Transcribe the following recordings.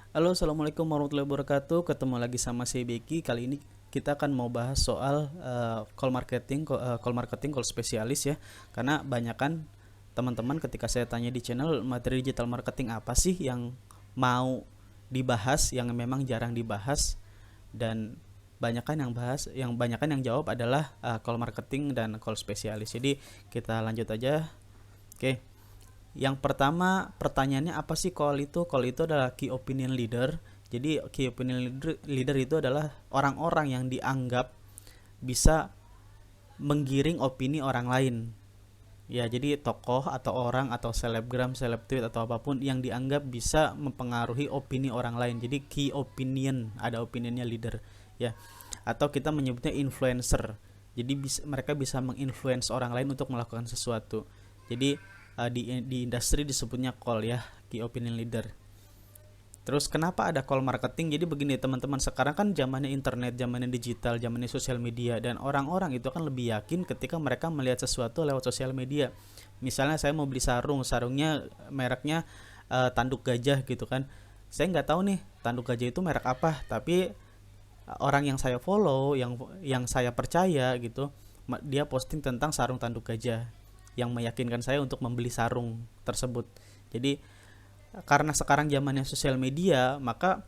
Halo, assalamualaikum warahmatullahi wabarakatuh. Ketemu lagi sama saya Beki. Kali ini kita akan mau bahas soal call marketing, call spesialis ya. Karena banyak kan teman-teman ketika saya tanya di channel materi digital marketing apa sih yang mau dibahas, yang memang jarang dibahas, dan banyak kan yang jawab adalah call marketing dan call spesialis. Jadi kita lanjut aja. Oke. Yang pertama pertanyaannya apa sih call itu? Call itu adalah key opinion leader. Jadi key opinion leader itu adalah orang-orang yang dianggap bisa menggiring opini orang lain. Ya, jadi tokoh atau orang atau selebgram, seleb tweet atau apapun yang dianggap bisa mempengaruhi opini orang lain. Jadi key opinion, ada opinionnya leader, ya. Atau kita menyebutnya influencer. Jadi mereka bisa menginfluence orang lain untuk melakukan sesuatu. Jadi di industri disebutnya call ya, key opinion leader. Terus kenapa ada call marketing? Jadi begini teman-teman, sekarang kan zamannya internet, zamannya digital, zamannya sosial media, dan orang-orang itu kan lebih yakin ketika mereka melihat sesuatu lewat sosial media. Misalnya saya mau beli sarung, sarungnya mereknya tanduk gajah gitu kan. Saya nggak tahu nih tanduk gajah itu merek apa, tapi orang yang saya follow, yang saya percaya gitu, dia posting tentang sarung tanduk gajah yang meyakinkan saya untuk membeli sarung tersebut. Jadi karena sekarang zamannya sosial media, maka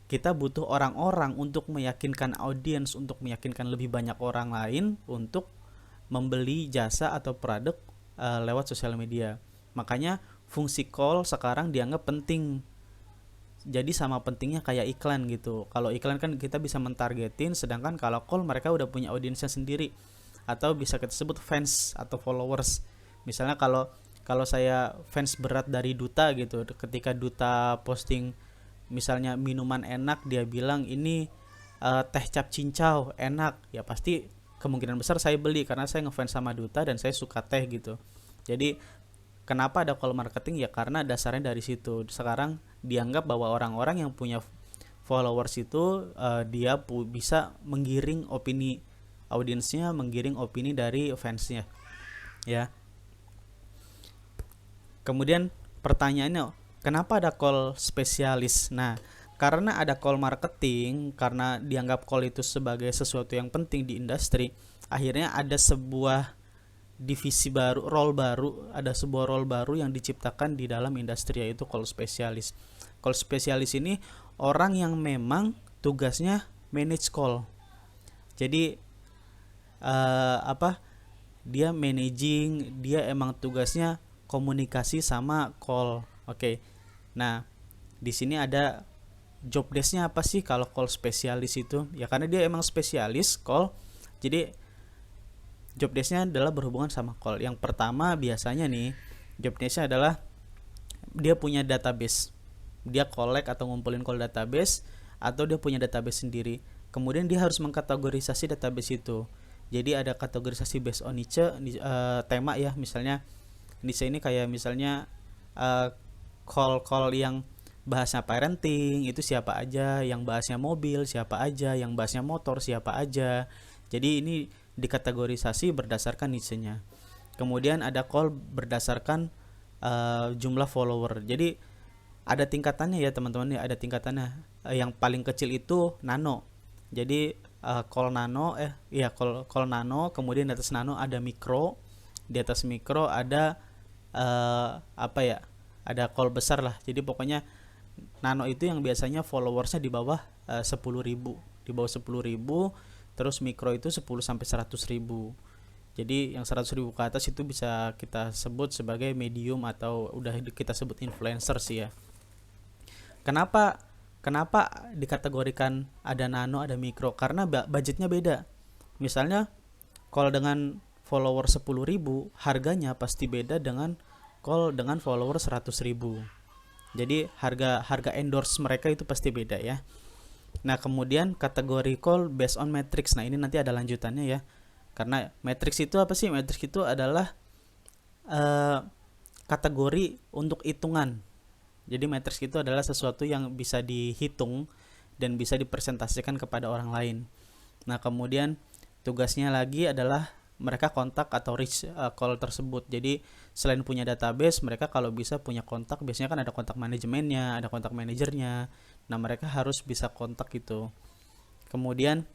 kita butuh orang-orang untuk meyakinkan audiens, untuk meyakinkan lebih banyak orang lain untuk membeli jasa atau produk lewat sosial media. Makanya fungsi call sekarang dianggap penting. Jadi sama pentingnya kayak iklan gitu. Kalau iklan kan kita bisa mentargetin, sedangkan kalau call mereka udah punya audiensnya sendiri, atau bisa kita sebut fans atau followers. Misalnya kalau kalau saya fans berat dari Duta gitu, ketika Duta posting misalnya minuman enak, dia bilang ini teh cap cincau enak, ya pasti kemungkinan besar saya beli karena saya ngefans sama Duta dan saya suka teh gitu. Jadi kenapa ada call marketing ya, karena dasarnya dari situ. Sekarang dianggap bahwa orang-orang yang punya followers itu dia bisa menggiring opini audiensnya, menggiring opini dari fansnya ya. Kemudian pertanyaannya, kenapa ada call spesialis? Nah, karena ada call marketing, karena dianggap call itu sebagai sesuatu yang penting di industri, akhirnya ada sebuah divisi baru, ada sebuah role baru yang diciptakan di dalam industri, yaitu call spesialis. Call spesialis ini orang yang memang tugasnya manage call. Jadi apa? Dia managing, dia emang tugasnya komunikasi sama call. Oke. Nah, di sini ada job desk-nya apa sih kalau call spesialis itu? Ya karena dia emang spesialis call. Jadi job desk-nya adalah berhubungan sama call. Yang pertama biasanya nih, job desk-nya adalah dia punya database. Dia collect atau ngumpulin call database, atau dia punya database sendiri. Kemudian dia harus mengkategorisasi database itu. Jadi ada kategorisasi based on niche, tema ya. Misalnya niche ini kayak misalnya call yang bahasnya parenting itu siapa aja, yang bahasnya mobil siapa aja, yang bahasnya motor siapa aja. Jadi ini dikategorisasi berdasarkan niche-nya. Kemudian ada call berdasarkan jumlah follower. Jadi ada tingkatannya ya teman-teman ya, ada tingkatannya. Yang paling kecil itu nano. Jadi call nano call nano, kemudian di atas nano ada mikro, di atas mikro ada apa ya, ada call besar lah. Jadi pokoknya nano itu yang biasanya followersnya di bawah 10.000, di bawah 10.000. Terus mikro itu 10 sampai 100.000. Jadi yang 100.000 ke atas itu bisa kita sebut sebagai medium atau udah kita sebut influencer sih ya. Kenapa kenapa dikategorikan ada nano, ada mikro? Karena budgetnya beda. Misalnya kalau dengan follower 10.000, harganya pasti beda dengan call dengan follower 100.000. Jadi harga harga endorse mereka itu pasti beda ya. Nah, kemudian kategori call based on metrics. Nah, ini nanti ada lanjutannya ya. Karena metrics itu apa sih? Metrics itu adalah eh, kategori untuk hitungan. Jadi matriks itu adalah sesuatu yang bisa dihitung dan bisa dipresentasikan kepada orang lain. Nah, kemudian tugasnya lagi adalah mereka kontak atau reach call tersebut. Jadi selain punya database, mereka kalau bisa punya kontak, biasanya kan ada kontak manajemennya, ada kontak manajernya. Nah, mereka harus bisa kontak gitu. Kemudian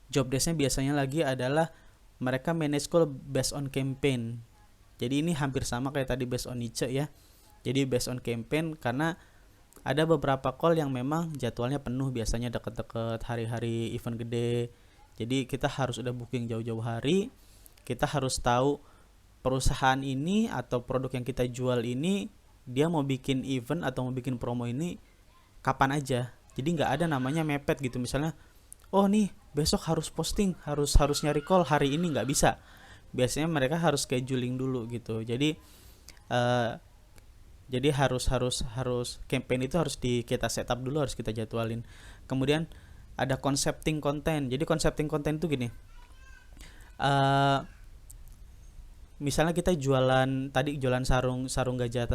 job desk-nya biasanya lagi adalah mereka manage call based on campaign. Jadi ini hampir sama kayak tadi based on niche ya. Jadi based on campaign, karena ada beberapa call yang memang jadwalnya penuh, biasanya deket-deket hari-hari event gede. Jadi kita harus udah booking jauh-jauh hari. Kita harus tahu perusahaan ini atau produk yang kita jual ini dia mau bikin event atau mau bikin promo ini kapan aja. Jadi nggak ada namanya mepet gitu. Misalnya, oh nih besok harus posting, harus nyari call hari ini, nggak bisa. Biasanya mereka harus scheduling dulu gitu. Jadi harus campaign itu harus kita setup dulu, harus kita jadwalin. Kemudian ada concepting konten. Jadi concepting konten itu gini, misalnya kita jualan sarung gajah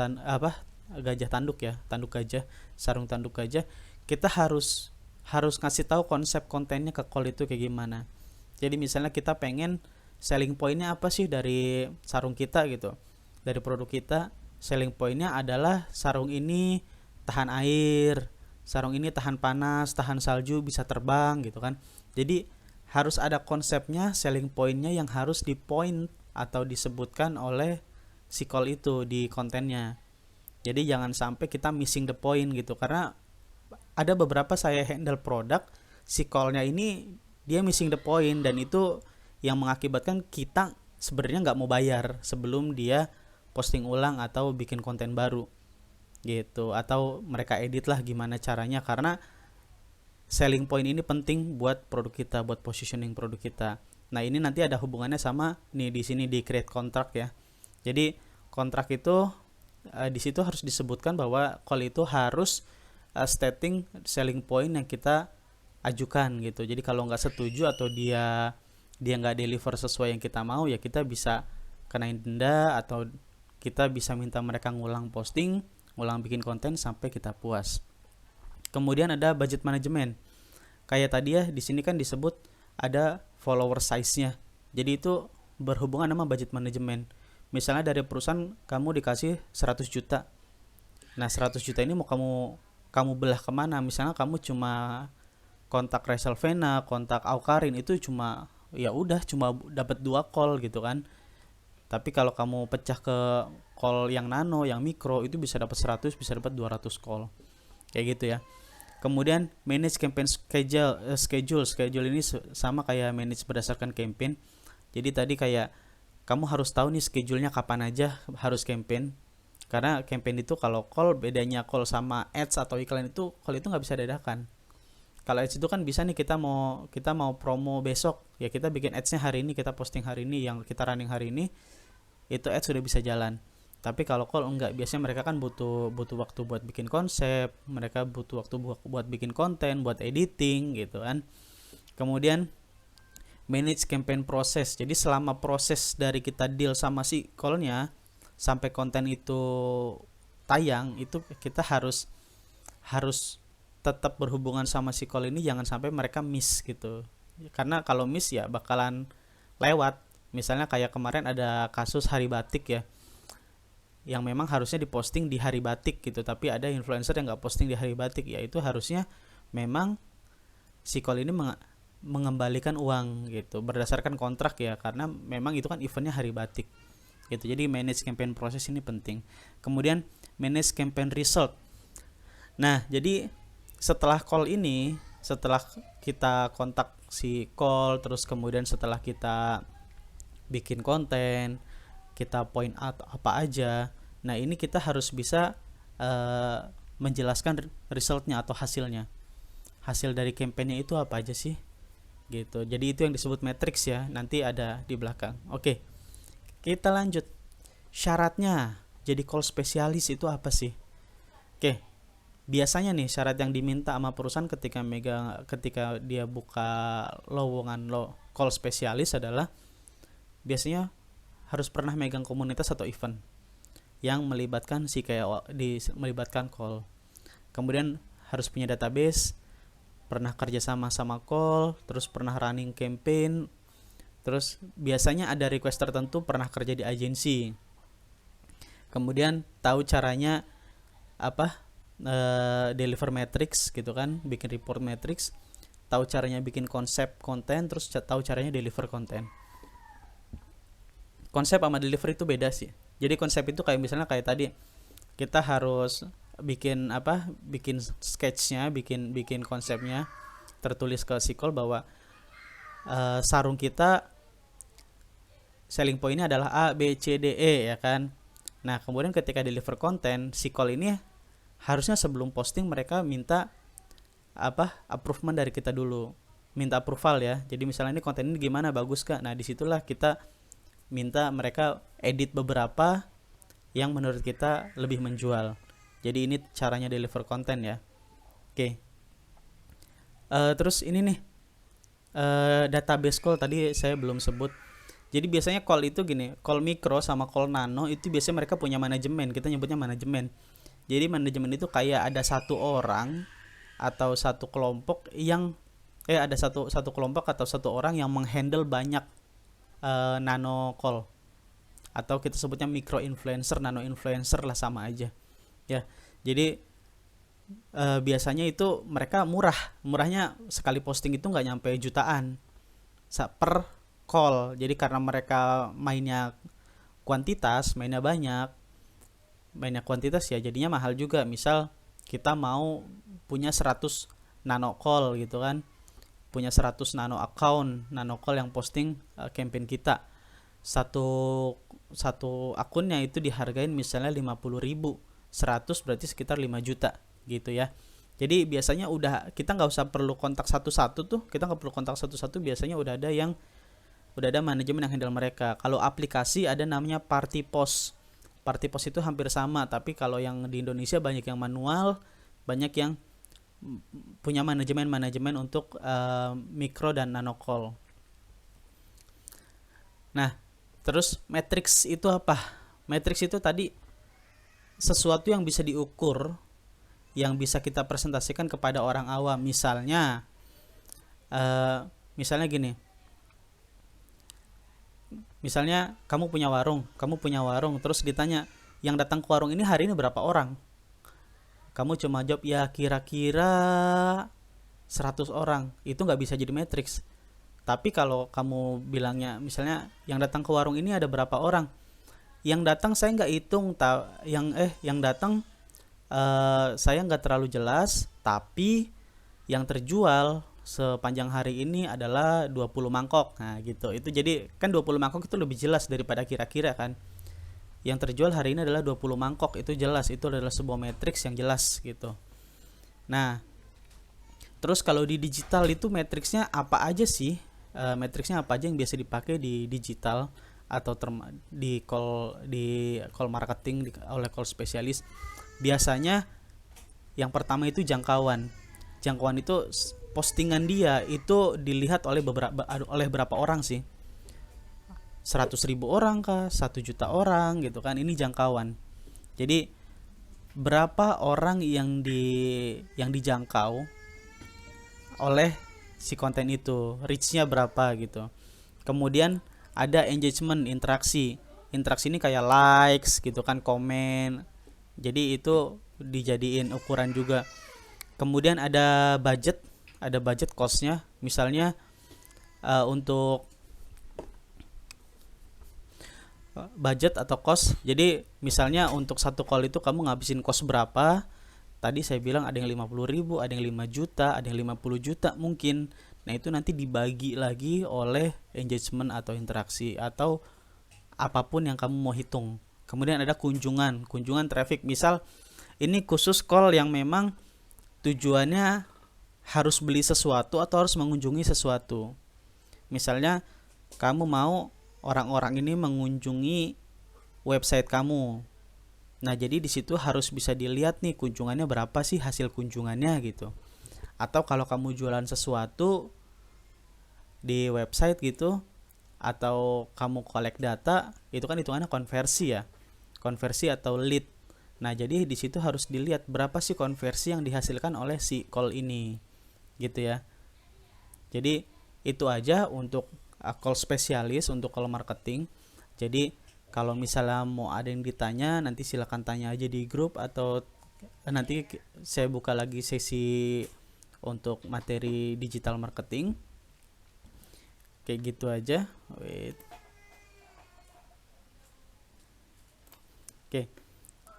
gajah tanduk ya, tanduk gajah, sarung tanduk gajah. Kita harus ngasih tahu konsep kontennya ke call itu kayak gimana. Jadi misalnya kita pengen selling pointnya apa sih dari sarung kita gitu, dari produk kita. Selling pointnya adalah sarung ini tahan air, sarung ini tahan panas, tahan salju, bisa terbang gitu kan. Jadi harus ada konsepnya, selling pointnya yang harus di point atau disebutkan oleh si call itu di kontennya. Jadi jangan sampai kita missing the point gitu, karena ada beberapa saya handle produk, si callnya ini dia missing the point, dan itu yang mengakibatkan kita sebenarnya nggak mau bayar sebelum dia posting ulang atau bikin konten baru gitu, atau mereka edit lah gimana caranya, karena selling point ini penting buat produk kita, buat positioning produk kita. Nah, ini nanti ada hubungannya sama nih di sini di create contract ya. Jadi kontrak itu di situ harus disebutkan bahwa call itu harus stating selling point yang kita ajukan gitu. Jadi kalau nggak setuju atau dia nggak deliver sesuai yang kita mau, ya kita bisa kenain denda, atau kita bisa minta mereka ngulang posting, ngulang bikin konten sampai kita puas. Kemudian ada budget management. Kayak tadi ya, di sini kan disebut ada follower size-nya. Jadi itu berhubungan sama budget management. Misalnya dari perusahaan kamu dikasih 100 juta. Nah, 100 juta ini mau kamu belah kemana? Misalnya kamu cuma kontak Reselvena, kontak Aukarin, itu cuma ya udah cuma dapat 2 call gitu kan. Tapi kalau kamu pecah ke call yang nano, yang mikro, itu bisa dapat 100, bisa dapat 200 call. Kayak gitu ya. Kemudian manage campaign schedule ini sama kayak manage berdasarkan campaign. Jadi tadi kayak kamu harus tahu nih schedule-nya kapan aja harus campaign. Karena campaign itu kalau call, bedanya call sama ads atau iklan itu, call itu nggak bisa dadakan. Kalau ads itu kan bisa nih, kita mau promo besok, ya kita bikin ads-nya hari ini, kita posting hari ini, yang kita running hari ini, itu ads sudah bisa jalan. Tapi kalau call enggak, biasanya mereka kan butuh waktu buat bikin konsep, mereka butuh waktu buat bikin konten, buat editing gitu kan. Kemudian manage campaign proses. Jadi selama proses dari kita deal sama si call-nya sampai konten itu tayang, itu kita harus tetap berhubungan sama si call ini, jangan sampai mereka miss gitu. Karena kalau miss ya bakalan lewat. Misalnya kayak kemarin ada kasus hari batik ya, yang memang harusnya diposting di hari batik gitu, tapi ada influencer yang nggak posting di hari batik, ya itu harusnya memang si call ini mengembalikan uang gitu berdasarkan kontrak ya, karena memang itu kan eventnya hari batik gitu. Jadi manage campaign proses ini penting. Kemudian manage campaign result. Nah, jadi setelah call ini, setelah kita kontak si call, terus kemudian setelah kita bikin konten, kita point out apa aja. Nah, ini kita harus bisa menjelaskan resultnya atau hasilnya. Hasil dari campaignnya itu apa aja sih? Gitu. Jadi itu yang disebut matrix ya. Nanti ada di belakang. Oke. Kita lanjut. Syaratnya jadi call spesialis itu apa sih? Oke. Biasanya nih syarat yang diminta sama perusahaan ketika dia buka lowongan call spesialis adalah biasanya harus pernah megang komunitas atau event yang melibatkan melibatkan call. Kemudian harus punya database, pernah kerja sama call, terus pernah running campaign, Terus biasanya ada request tertentu pernah kerja di agensi. Kemudian tahu caranya apa, deliver matrix gitu kan, bikin report matrix, tahu caranya bikin konsep konten, terus tahu caranya deliver konten. Konsep sama deliver itu beda sih. Jadi konsep itu kayak misalnya kayak tadi kita harus bikin apa, bikin sketchnya, bikin konsepnya, tertulis ke Sikol bahwa sarung kita selling pointnya adalah A, B, C, D, E ya kan. Nah kemudian ketika deliver konten, Sikol ini harusnya sebelum posting mereka minta apa, approval dari kita dulu, minta approval ya. Jadi misalnya ini konten ini gimana, bagus kak. Nah disitulah kita minta mereka edit beberapa yang menurut kita lebih menjual. Jadi ini caranya deliver konten ya. Oke. Terus ini nih, database call tadi saya belum sebut. Jadi biasanya call itu gini, call mikro sama call nano itu biasanya mereka punya manajemen, kita nyebutnya manajemen. Jadi manajemen itu kayak ada satu orang atau satu kelompok yang ada satu kelompok atau satu orang yang menghandle banyak nano call, atau kita sebutnya micro influencer, nano influencer lah, sama aja ya. Jadi biasanya itu mereka murahnya sekali posting itu nggak nyampe jutaan per call. Jadi karena mereka mainnya kuantitas, mainnya banyak kuantitas ya, jadinya mahal juga. Misal kita mau punya 100 nano call gitu kan, punya 100 nano account, nano call yang posting campaign kita, satu akunnya itu dihargain misalnya 50.000, 100 berarti sekitar 5 juta gitu ya. Jadi biasanya udah, kita nggak usah perlu kontak satu-satu tuh, kita nggak perlu kontak satu-satu, biasanya udah ada manajemen yang handle mereka. Kalau aplikasi ada namanya Party Post. Party Post itu hampir sama, tapi kalau yang di Indonesia banyak yang manual, banyak yang punya manajemen untuk mikro dan nano call. Nah, terus matrix itu apa? Matrix itu tadi sesuatu yang bisa diukur, yang bisa kita presentasikan kepada orang awam. Misalnya gini, misalnya kamu punya warung, terus ditanya yang datang ke warung ini hari ini berapa orang, kamu cuma jawab ya kira-kira 100 orang, itu nggak bisa jadi matriks. Tapi kalau kamu bilangnya misalnya yang datang ke warung ini ada berapa orang, yang datang saya nggak hitung, yang datang saya nggak terlalu jelas, tapi yang terjual sepanjang hari ini adalah 20 mangkok. Nah gitu, itu jadi kan 20 mangkok itu lebih jelas daripada kira-kira kan. Yang terjual hari ini adalah 20 mangkok, itu jelas, itu adalah sebuah matriks yang jelas gitu. Nah terus kalau di digital itu matriksnya apa aja sih, matriksnya apa aja yang biasa dipakai di digital atau di call marketing oleh call spesialis. Biasanya yang pertama itu jangkauan itu postingan dia itu dilihat oleh berapa orang sih, 100.000 orang kah, 1 juta orang gitu kan, ini jangkauan. Jadi berapa orang yang dijangkau oleh si konten itu, reach-nya berapa gitu. Kemudian ada engagement, interaksi ini kayak likes gitu kan, komen, jadi itu dijadiin ukuran juga. Kemudian ada budget cost-nya, misalnya untuk budget atau cost. Jadi misalnya untuk satu call itu kamu ngabisin cost berapa. Tadi saya bilang ada yang 50.000, ada yang 5 juta, ada yang 50 juta mungkin. Nah itu nanti dibagi lagi oleh engagement atau interaksi atau apapun yang kamu mau hitung. Kemudian ada kunjungan traffic. Misal ini khusus call yang memang tujuannya harus beli sesuatu atau harus mengunjungi sesuatu. Misalnya kamu mau orang-orang ini mengunjungi website kamu. Nah, jadi di situ harus bisa dilihat nih kunjungannya berapa sih, hasil kunjungannya gitu. Atau kalau kamu jualan sesuatu di website gitu, atau kamu collect data, itu kan hitungannya konversi ya. Konversi atau lead. Nah, jadi di situ harus dilihat berapa sih konversi yang dihasilkan oleh si call ini. Gitu ya. Jadi itu aja untuk call spesialis untuk call marketing. Jadi kalau misalnya mau ada yang ditanya, nanti silakan tanya aja di grup, atau nanti saya buka lagi sesi untuk materi digital marketing. Kayak gitu aja. Wait. Oke.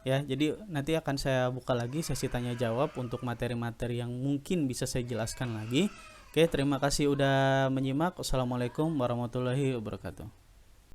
Ya, jadi nanti akan saya buka lagi sesi tanya jawab untuk materi-materi yang mungkin bisa saya jelaskan lagi. Oke, terima kasih udah menyimak. Wassalamualaikum warahmatullahi wabarakatuh.